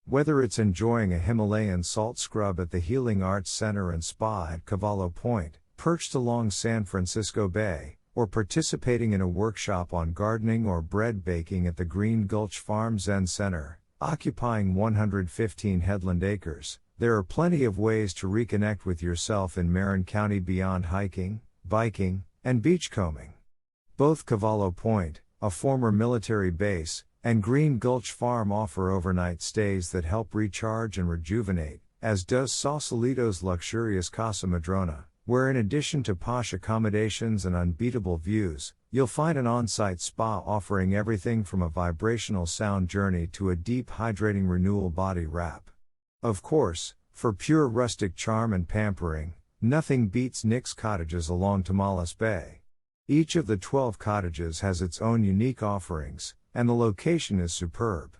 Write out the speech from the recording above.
Whether it's enjoying a Himalayan salt scrub at the Healing Arts Center and Spa at Cavallo Point, perched along San Francisco Bay, or participating in a workshop on gardening or bread baking at the Green Gulch Farm Zen Center, occupying 115 Headland acres, there are plenty of ways to reconnect with yourself in Marin County beyond hiking, biking, and beachcombing. Both Cavallo Point, a former military base, and Green Gulch Farm offer overnight stays that help recharge and rejuvenate, as does Sausalito's luxurious Casa Madrona, where in addition to posh accommodations and unbeatable views, you'll find an on-site spa offering everything from a vibrational sound journey to a deep-hydrating renewal body wrap. Of course, for pure rustic charm and pampering, nothing beats Nick's Cottages along Tomales Bay. Each of the 12 cottages has its own unique offerings, and the location is superb.